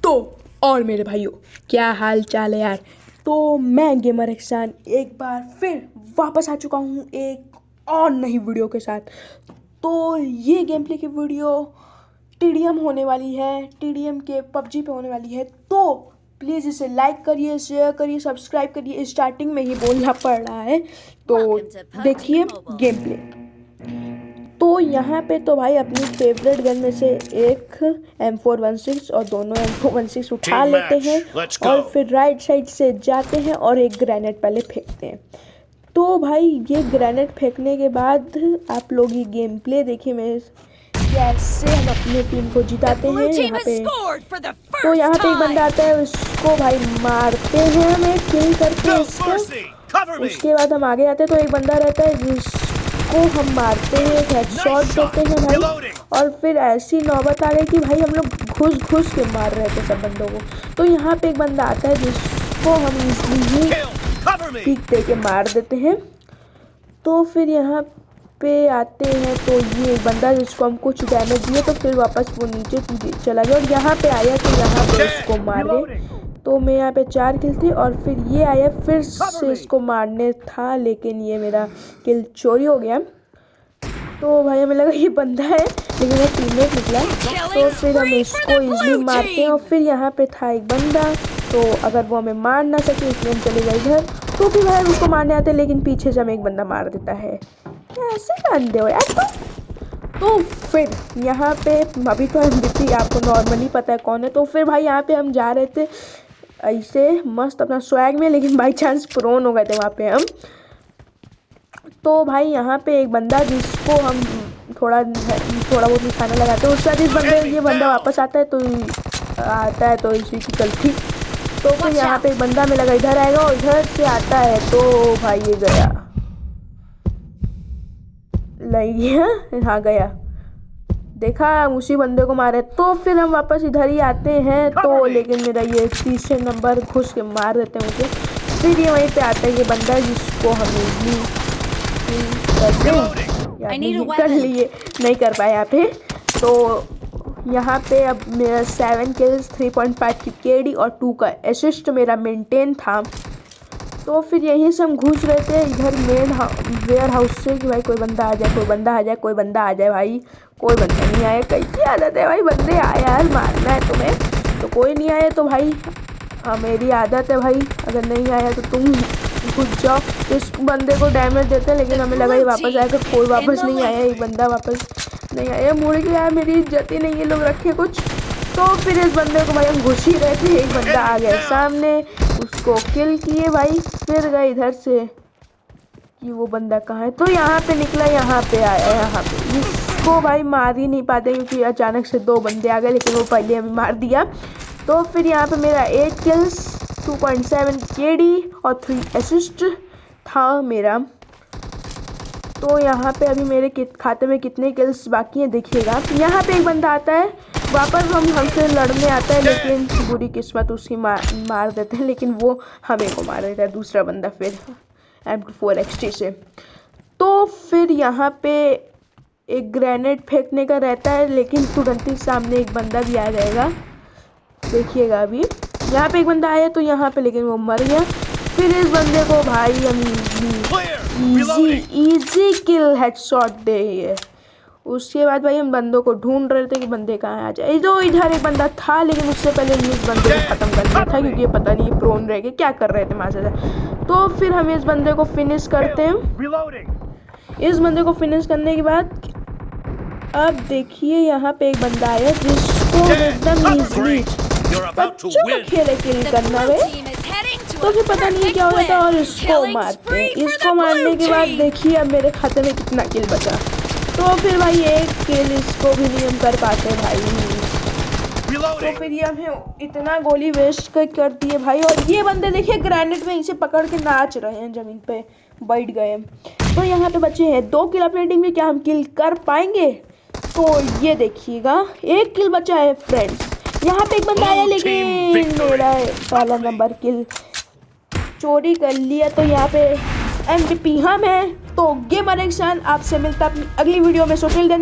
तो और मेरे भाइयों, क्या हाल चाल है यार। तो मैं गेमर एक्सान एक बार फिर वापस आ चुका हूँ एक और नई वीडियो के साथ। तो ये गेम प्ले की वीडियो टीडीएम होने वाली है, टीडीएम के पबजी पे होने वाली है। तो प्लीज़ इसे लाइक करिए, शेयर करिए, सब्सक्राइब करिए। स्टार्टिंग में ही बोलना पड़ रहा है, तो देखिए गेम प्ले। तो यहाँ पे तो भाई अपनी फेवरेट गन में से एक M416 और दोनों M416 उठा लेते हैं और फिर राइट साइड से जाते हैं और एक ग्रेनेड पहले फेंकते हैं। तो भाई ये ग्रेनेड फेंकने के बाद आप लोग ये गेम प्ले देखिए मैं कैसे हम अपने टीम को जिताते हैं यहाँ पे। तो यहाँ पे एक बंदा आता है, उसको भाई मारते हैं हमें किल करके इसको। उसके बाद हम आगे आते हैं तो एक बंदा रहता है जिसको हम मारते हैं, हेडशॉट देते हैं भाई। और फिर ऐसी नौबत आ गई कि भाई हम लोग घुस के मार रहे थे सब बंदों को। तो यहाँ पे एक बंदा आता है जिसको हम इजीली पीक दे के मार देते हैं। तो फिर यहाँ पे आते हैं तो ये एक बंदा जिसको हम कुछ डैमेज दिए तो फिर वापस वो नीचे चला गया और यहाँ पे आया तो यहाँ पे उसको मारे। तो मैं यहाँ पे 4 किल थे और फिर ये आया फिर से इसको मारने था, लेकिन ये मेरा किल चोरी हो गया। तो भाई हमें लगा ये बंदा है, लेकिन वो टीममेट निकला। तो फिर हम इसको इजीली मारते हैं और फिर यहाँ पे था एक बंदा, तो अगर वो हमें मार ना सके इसलिए हम चले गए इधर। तो फिर भाई उसको मारने आते हैं, लेकिन पीछे से हमें एक बंदा मार देता है। ऐसे बंदे हो यार। तो फिर यहाँ पे अभी तो MVP आपको नॉर्मली पता है कौन है। तो फिर भाई यहाँ पे हम जा रहे थे ऐसे मस्त अपना स्वैग में, लेकिन बाई चांस प्रोन हो गए थे वहाँ पे हम। तो भाई यहाँ पे एक बंदा जिसको हम थोड़ा बहुत निशाना लगाते हैं, उसके बाद ये बंदा वापस आता है तो इसी की गलती। तो फिर यहाँ पे एक बंदा हमें लगा इधर आएगा और इधर से आता है, तो भाई ये गया हाँ गया, देखा उसी बंदे को मारे। तो फिर हम वापस इधर ही आते हैं, तो लेकिन मेरा ये तीसरे नंबर घुस के मार देते हैं मुझे। फिर ये वहीं पे आता है ये बंदा जिसको हम कर लिए, नहीं कर पाए यहाँ पे। तो यहाँ पे अब मेरा 7 किल्स 3.5 की KD और 2 का असिस्ट मेरा मेंटेन था। तो फिर यहीं से हम घुस रहे थे इधर वेयर हाउस से कि भाई कोई बंदा आ जाए, कोई बंदा आ जाए, कोई बंदा आ जाए। भाई कोई बंदा नहीं आया, कैसी आदत है भाई, बंदे आए यार मारना है तुम्हें। तो कोई नहीं आया तो भाई मेरी आदत है भाई, अगर नहीं आया तो तुम घुस जाओ। इस बंदे को डैमेज देते हैं, लेकिन हमें लगा ये वापस आएगा, कोई वापस नहीं आया, एक बंदा वापस नहीं आया। मुड़ गया, मेरी इज्जत ही नहीं ये लोग रखे कुछ। तो फिर इस बंदे को भाई हम घुस ही रहे थे, एक बंदा आ गया सामने, उसको किल किए भाई। फिर गए इधर से कि वो बंदा कहाँ है, तो यहाँ पे निकला, यहाँ पे आया, यहाँ पे इसको भाई मार ही नहीं पाते क्योंकि अचानक से 2 बंदे आ गए, लेकिन वो पहले हमें मार दिया। तो फिर यहाँ पे मेरा 8 किल्स 2.7 KD और 3 असिस्ट था मेरा। तो यहाँ पे अभी मेरे खाते में कितने किल्स बाकी हैं देखिएगा। यहाँ पे एक बंदा आता है, वापस हमसे लड़ने आता है, लेकिन बुरी किस्मत उसकी मार देते हैं, लेकिन वो हमें को मार देता है दूसरा बंदा फिर M24 XT से। तो फिर यहाँ पे एक ग्रेनेड फेंकने का रहता है, लेकिन तुरंत ही सामने एक बंदा भी आ जाएगा, देखिएगा अभी। यहाँ पे एक बंदा आया तो यहाँ पे, लेकिन वो मर गया। फिर इस बंदे को भाई हम इजी किल हेडशॉट दे। उसके बाद भाई हम बंदों को ढूंढ रहे थे कि बंदे कहाँ आ जाए। तो इधर एक बंदा था, लेकिन उससे पहले इस बंदे को ख़त्म कर दिया था क्योंकि ये पता नहीं प्रोन रह गए क्या कर रहे थे माशा से। तो फिर हम इस बंदे को फिनिश करते हैं। इस बंदे को फिनिश करने के बाद अब देखिए यहाँ पे एक बंदा आया जिसको एकदम ईजिली बच्चों का खेल किल करना है। तो फिर पता नहीं क्या हो जाता और इसको मारते हैं। इसको मारने के बाद देखिए अब मेरे खाते में कितना किल बचा। तो फिर भाई एक किल इसको भी नहीं हम कर पाते भाई। तो फिर ये हमें इतना गोली वेस्ट कर दिए भाई। और ये बंदे देखिए ग्रेनेड में इसे पकड़ के नाच रहे हैं, जमीन पे बैठ गए। तो यहाँ पे बचे हैं 2 किल अपने टीम में, क्या हम किल कर पाएंगे? तो ये देखिएगा 1 किल बचा है फ्रेंड्स। यहाँ पे एक बंदा आया, लेकिन मेरा पहला नंबर किल चोरी कर लिया। तो यहाँ पे MVP हम है। तो गेमर एक्शन आपसे मिलता अपनी अगली वीडियो में। So till then